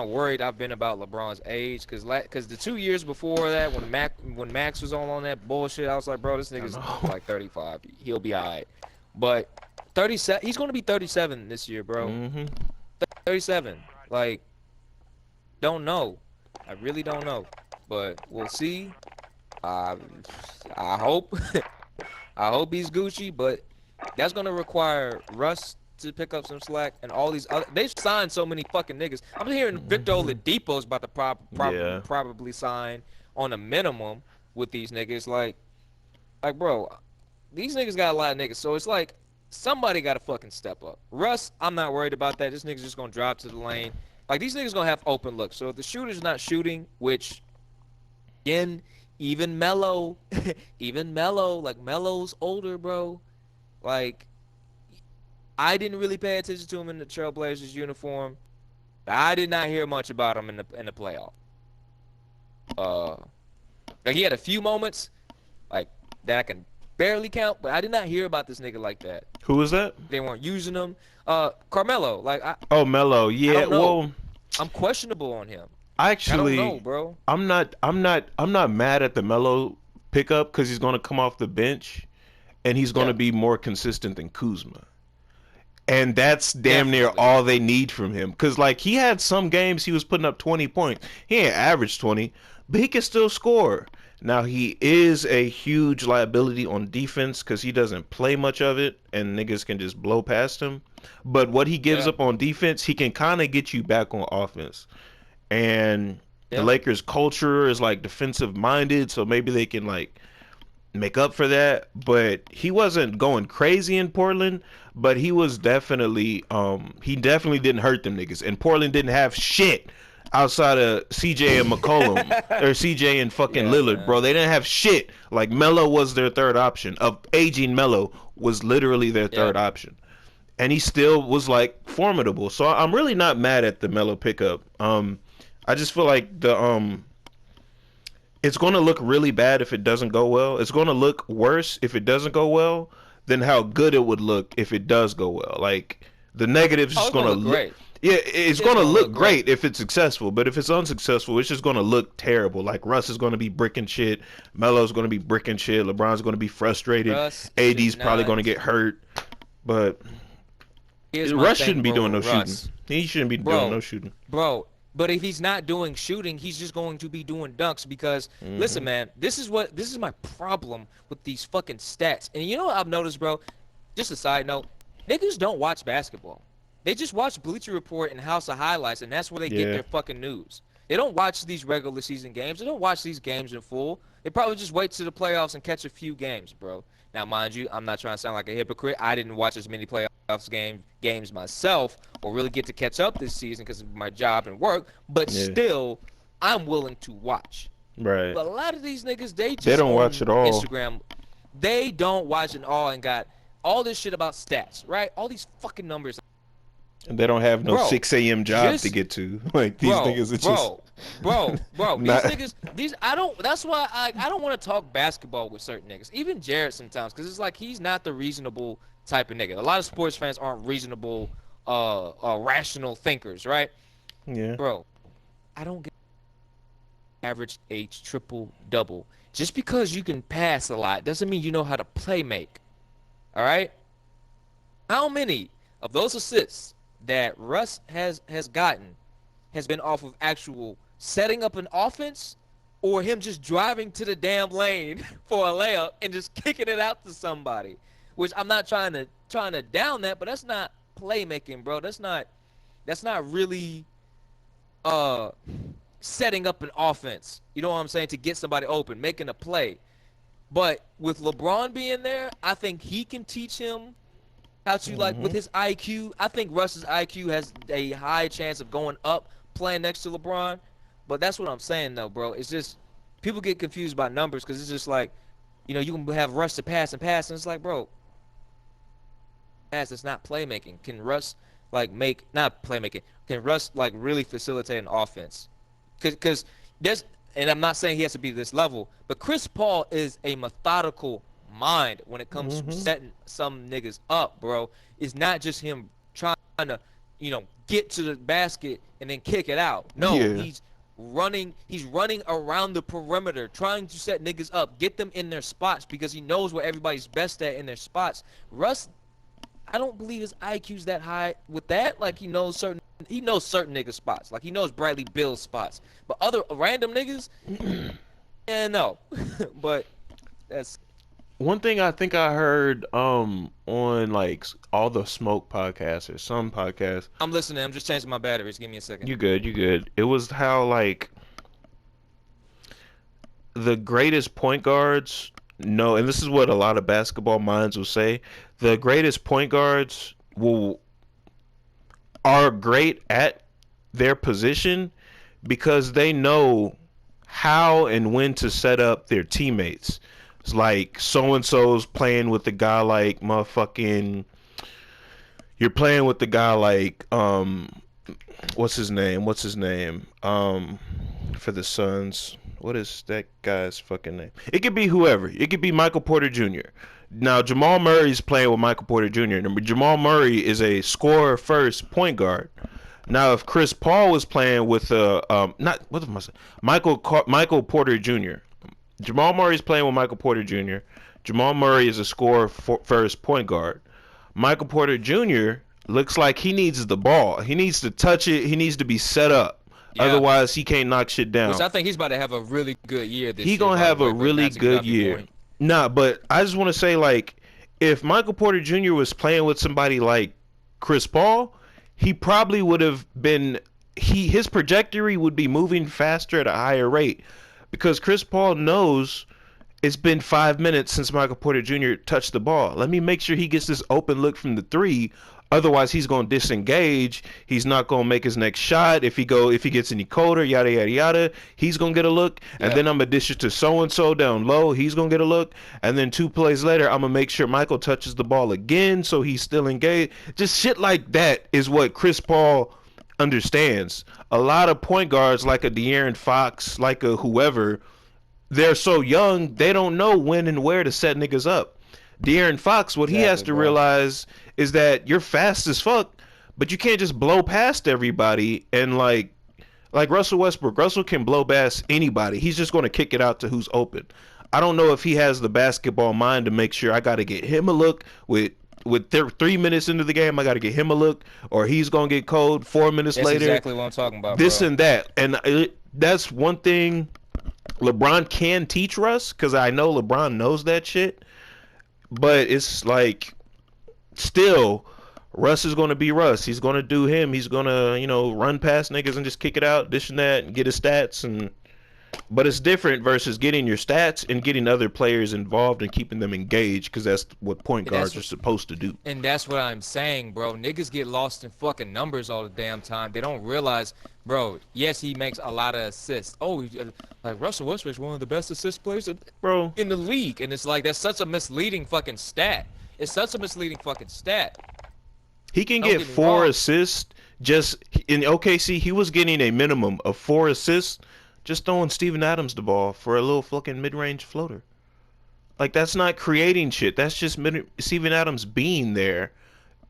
worried I've been about LeBron's age, cause the 2 years before that, when Max was on that bullshit, I was like, bro, this I nigga's know. like 35. He'll be alright. But 37, he's gonna be 37 this year, bro. Hmm. 37. Like, don't know. I really don't know. But we'll see. I I hope I hope he's Gucci, but that's gonna require Russ to pick up some slack and all these other. They've signed so many fucking niggas. I'm hearing Victor Hmm. Oladipo's about to Yeah. probably sign on a minimum with these niggas. Like, bro, these niggas got a lot of niggas, so it's like somebody got to fucking step up. Russ, I'm not worried about that. This nigga's just gonna drop to the lane. Like these niggas gonna have open looks. So if the shooter's not shooting, which again, even Melo, even Melo, like Melo's older, bro. Like I didn't really pay attention to him in the Trailblazers uniform. I did not hear much about him in the playoff. Uh, like he had a few moments like that I can barely count, but I did not hear about this nigga like that. Who was that? They weren't using him. Carmelo, like Oh, Melo. I Yeah. don't know. Well, I'm questionable on him. I don't know, actually, bro. I'm not mad at the Melo pickup because he's gonna come off the bench and he's gonna Yeah, be more consistent than Kuzma. And that's damn near definitely. all they need from him. Cause like he had some games he was putting up 20 points. He ain't average 20, but he can still score. Now he is a huge liability on defense because he doesn't play much of it, and niggas can just blow past him. But what he gives Yeah, up on defense, he can kind of get you back on offense. And the yeah. Lakers' culture is like defensive minded, so maybe they can like make up for that. But he wasn't going crazy in Portland, but he definitely didn't hurt them niggas. And Portland didn't have shit outside of CJ and McCollum or CJ and fucking Yeah, Lillard, man. bro. They didn't have shit. Like Melo was their third option. Of aging Melo was literally their Yeah. third option. And he still was like formidable. So I'm really not mad at the Melo pickup. I just feel like the it's going to look really bad if it doesn't go well. It's going to look worse if it doesn't go well than how good it would look if it does go well. Like the negatives Oh, just it's going gonna to look look. great. Yeah, it's It's going to gonna look look great. great if it's successful, but if it's unsuccessful, it's just going to look terrible. Like Russ is going to be bricking shit, Melo's going to be bricking shit, LeBron's going to be frustrated, Russ should AD's probably going to not. get hurt, but Here's my Russ thing, shouldn't be bro, doing with no shooting. Russ. He shouldn't be doing no Bro, shooting. bro. But if he's not doing shooting, he's just going to be doing dunks because listen, Hmm. man, this is my problem with these fucking stats. And you know what I've noticed, bro? Just a side note, niggas don't watch basketball. They just watch Bleacher Report and House of Highlights, and that's where they get Yeah, their fucking news. They don't watch these regular season games. They don't watch these games in full. They probably just wait to the playoffs and catch a few games, bro. Now, mind you, I'm not trying to sound like a hypocrite. I didn't watch as many playoffs games myself or really get to catch up this season because of my job and work. But yeah, still, I'm willing to watch. right. But a lot of these niggas, they They just don't watch on at all. Instagram. They don't watch at all and got all this shit about stats, right? All these fucking numbers, And they don't have no bro. 6 a.m. job to Just get to. Like these bro, niggas are just bro, bro. These not. niggas, these I don't. That's why I don't want to talk basketball with certain niggas. Even Jared sometimes, because it's like he's not the reasonable type of nigga. A lot of sports fans aren't reasonable, rational thinkers, right? Yeah. Bro, I don't get average age triple double. Just because you can pass a lot doesn't mean you know how to play make. All right? How many of those assists that Russ has gotten has been off of actual setting up an offense or him just driving to the damn lane for a layup and just kicking it out to somebody? Which I'm not trying to down that, but that's not playmaking, bro. That's not really uh setting up an offense. You know what I'm saying? To get somebody open, making a play. But with LeBron being there, I think he can teach him how to like with Hmm. his IQ. I think Russ's IQ has a high chance of going up playing next to LeBron. But that's what I'm saying though, bro. It's just people get confused by numbers because it's just like, you can have Russ to pass and pass, and it's like, bro, pass it's not playmaking. Can Russ like make not playmaking? Can Russ like really facilitate an offense? Because there's, and I'm not saying he has to be this level, but Chris Paul is a methodical mind when it comes to Hmm. setting some niggas up, bro. It's not just him trying to get to the basket and then kick it out. No, Yeah. he's running around the perimeter, trying to set niggas up, get them in their spots because he knows where everybody's best at in their spots. Russ, I don't believe his IQ's that high with that. Like he knows certain niggas spots. Like he knows Bradley Bill's spots. But other random niggas, no. But that's One thing I think I heard on like all the smoke podcasts or some podcasts. I'm listening. I'm just changing my batteries. Give me a second. You good, you good. It was how like the greatest point guards know, and this is what a lot of basketball minds will say, the greatest point guards are great at their position because they know how and when to set up their teammates. It's like so and so's playing with the guy like motherfucking. You're playing with the guy like what's his name? For the Suns. What is that guy's fucking name? It could be whoever. It could be Michael Porter Jr. Now Jamal Murray's playing with Michael Porter Jr. Remember, Jamal Murray is a scorer first point guard. Now if Chris Paul was playing with Michael Porter Jr. Jamal Murray's playing with Michael Porter Jr. Jamal Murray is a scorer first point guard. Michael Porter Jr. looks like he needs the ball. He needs to touch it. He needs to be set up. Yeah. Otherwise, he can't knock shit down. Which I think he's about to have a really good year this year. He's going to have a really good year. Nah, but I just want to say, like, if Michael Porter Jr. was playing with somebody like Chris Paul, he probably would have been his trajectory would be moving faster at a higher rate because Chris Paul knows it's been 5 minutes since Michael Porter Jr. touched the ball. Let me make sure he gets this open look from the three. Otherwise, he's going to disengage. He's not going to make his next shot. If he gets any colder, yada, yada, yada, he's going to get a look. And then I'm going to dish it to so-and-so down low. He's going to get a look. And then 2 plays later, I'm going to make sure Michael touches the ball again so he's still engaged. Just shit like that is what Chris Paul understands. A lot of point guards like a De'Aaron Fox, like a whoever, they're so young, they don't know when and where to set niggas up. De'Aaron Fox, what he has to realize is that you're fast as fuck, but you can't just blow past everybody and like Russell Westbrook. Russell can blow past anybody. He's just going to kick it out to who's open. I don't know if he has the basketball mind to make sure I got to get him a look with 3 minutes into the game. I got to get him a look, or he's going to get cold 4 minutes later. That's exactly what I'm talking about, This bro. And that. And that's one thing LeBron can teach Russ, because I know LeBron knows that shit. But it's like, still, Russ is going to be Russ. He's going to do him. He's going to, run past niggas and just kick it out, this and that, and get his stats. But it's different versus getting your stats and getting other players involved and keeping them engaged, because that's what point guards are supposed to do. And that's what I'm saying, bro. Niggas get lost in fucking numbers all the damn time. They don't realize, bro, yes, he makes a lot of assists. Oh, like Russell Westbrook's one of the best assist players in the league. And it's like, that's such a misleading fucking stat. It's such a misleading fucking stat. He can get 4 assists just in OKC. He was getting a minimum of 4 assists just throwing Steven Adams the ball for a little fucking mid-range floater. Like, that's not creating shit. That's just Steven Adams being there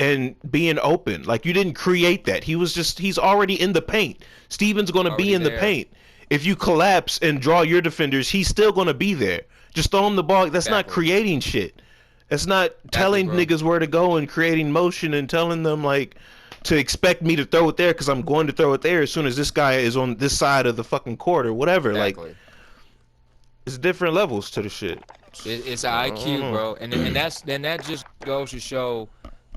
and being open. Like, you didn't create that. He's already in the paint. Steven's going to be in the paint. If you collapse and draw your defenders, he's still going to be there. Just throw him the ball. That's not creating shit. That's not telling niggas where to go and creating motion and telling them, like, to expect me to throw it there because I'm going to throw it there as soon as this guy is on this side of the fucking court or whatever. Exactly. Like, it's different levels to the shit. It's IQ, bro. And that just goes to show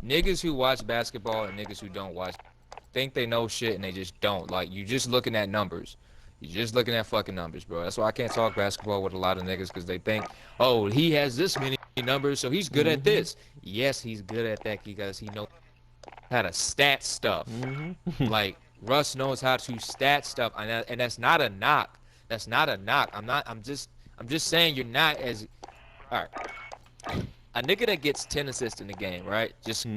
niggas who watch basketball and niggas who don't watch think they know shit and they just don't. Like, you just looking at numbers. You're just looking at fucking numbers, bro. That's why I can't talk basketball with a lot of niggas, because they think, oh, he has this many numbers, so he's good at this. Yes, he's good at that because he knows how to stat stuff. Like, Russ knows how to stat stuff, and that's not a knock. That's not a knock. I'm just saying you're not as all right. A nigga that gets 10 assists in the game, right? Just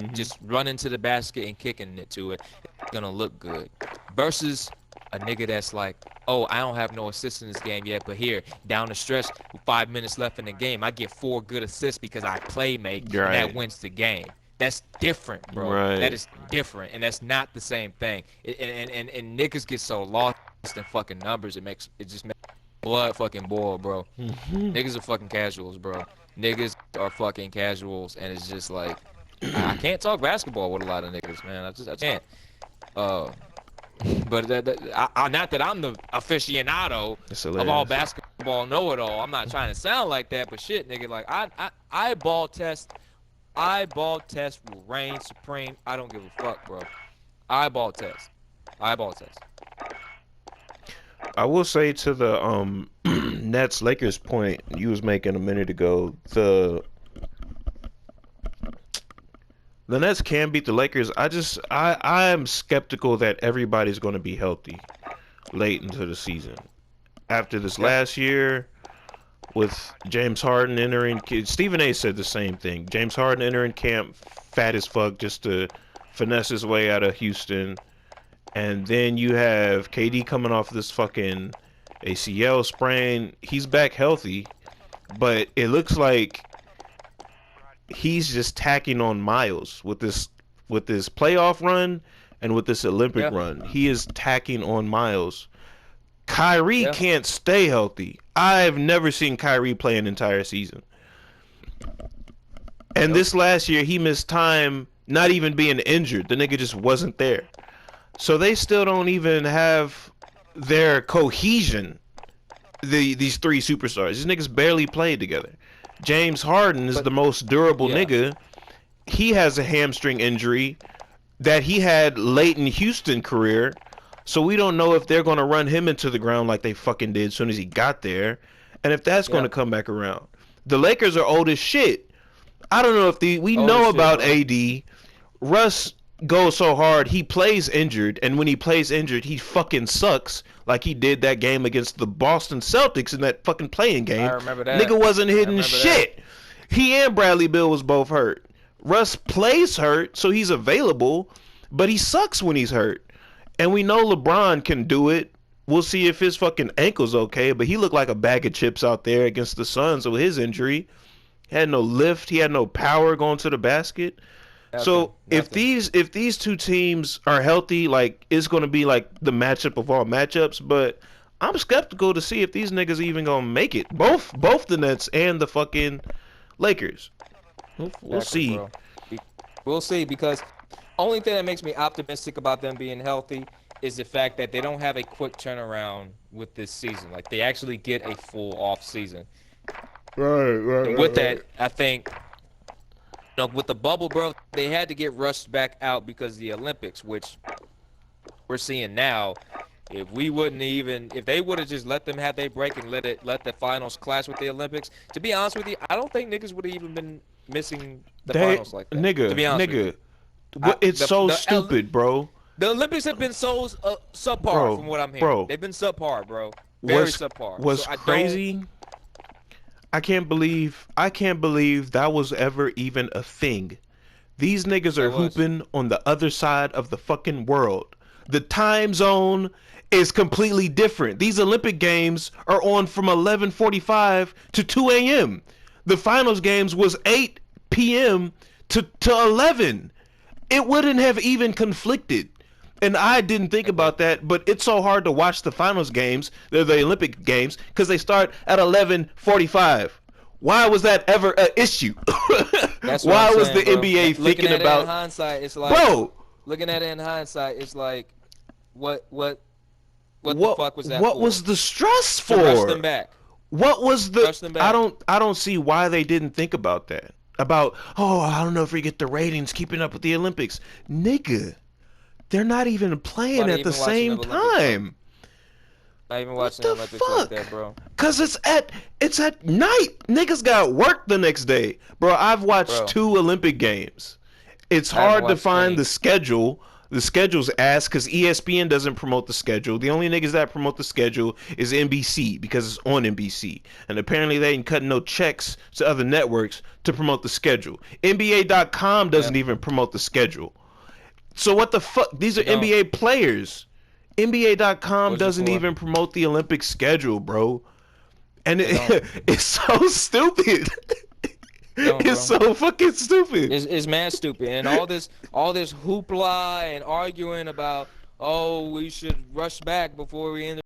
running to the basket and kicking it to it, it's gonna look good. Versus a nigga that's like, oh, I don't have no assists in this game yet, but here, down the stretch, 5 minutes left in the game, I get 4 good assists because I play make, and that wins the game. That's different, bro. Right. That is different, and that's not the same thing. And niggas get so lost in fucking numbers, it just makes blood fucking boil, bro. Niggas are fucking casuals, bro. Niggas are fucking casuals, and it's just like I can't talk basketball with a lot of niggas, man. I can't. But not that I'm the aficionado It's of all hilarious. basketball know-it-all. I'm not trying to sound like that, but shit, nigga, like I ball test will reign supreme. I don't give a fuck, bro. Eyeball test. I will say to the Nets Lakers point you was making a minute ago, the Nets can beat the Lakers. I am skeptical that everybody's going to be healthy late into the season. After this last year with James Harden entering, Stephen A said the same thing. James Harden entering camp fat as fuck just to finesse his way out of Houston. And then you have KD coming off this fucking ACL sprain. He's back healthy, but it looks like he's just tacking on miles with this playoff run and with this Olympic run. He is tacking on miles. Kyrie can't stay healthy. I've never seen Kyrie play an entire season. And this last year, he missed time not even being injured. The nigga just wasn't there. So they still don't even have their cohesion, these three superstars. These niggas barely played together. James Harden is the most durable nigga. He has a hamstring injury that he had late in Houston career. So we don't know if they're going to run him into the ground like they fucking did as soon as he got there. And if that's going to come back around. The Lakers are old as shit. I don't know if we know about AD. Russ goes so hard, he plays injured. And when he plays injured, he fucking sucks like he did that game against the Boston Celtics in that fucking playing game. I remember that. Nigga wasn't hitting shit. He and Bradley Beal was both hurt. Russ plays hurt, so he's available. But he sucks when he's hurt. And we know LeBron can do it. We'll see if his fucking ankle's okay. But he looked like a bag of chips out there against the Suns with his injury. He had no lift. He had no power going to the basket. So if these two teams are healthy, like it's going to be like the matchup of all matchups. But I'm skeptical to see if these niggas even going to make it. Both the Nets and the fucking Lakers. We'll see. Bro. We'll see, because only thing that makes me optimistic about them being healthy is the fact that they don't have a quick turnaround with this season. Like, they actually get a full off season. Right. And with that, I think, with the bubble, bro, they had to get rushed back out because of the Olympics, which we're seeing now. If they would have just let them have their break and let the finals clash with the Olympics, to be honest with you, I don't think niggas would have even been missing the finals like that. Nigga, to be honest with you. It's so stupid, bro. The Olympics have been so subpar from what I'm hearing. Bro, they've been subpar, bro. Very subpar. What's crazy? I can't believe that was ever even a thing. These niggas are hooping on the other side of the fucking world. The time zone is completely different. These Olympic games are on from 11:45 to 2 a.m. The finals games was 8 p.m. to 11. It wouldn't have even conflicted. And I didn't think about that, but it's so hard to watch the finals games, the Olympic games, because they start at 11:45. Why was that ever an issue? Why was the NBA thinking about? In hindsight, it's like, bro, looking at it in hindsight, it's like, what the fuck was that? What was the stress for? To rush them back. What was the? Rush them back. I don't see why they didn't think about that. About, I don't know if we get the ratings keeping up with the Olympics. Nigga, they're not even playing at the same time. Not even watching the Olympics like that, bro. Cause it's at night. Niggas got work the next day, bro. I've watched 2 Olympic games. It's hard to find the schedule. The schedule's ass because ESPN doesn't promote the schedule. The only niggas that promote the schedule is NBC because it's on NBC. And apparently they ain't cutting no checks to other networks to promote the schedule. NBA.com doesn't even promote the schedule. So what the fuck? These are NBA players. NBA.com doesn't even promote the Olympic schedule, bro. And it's so stupid. Don't, It's bro. so fucking stupid. It's mad stupid, and all this hoopla and arguing about, oh, we should rush back before we end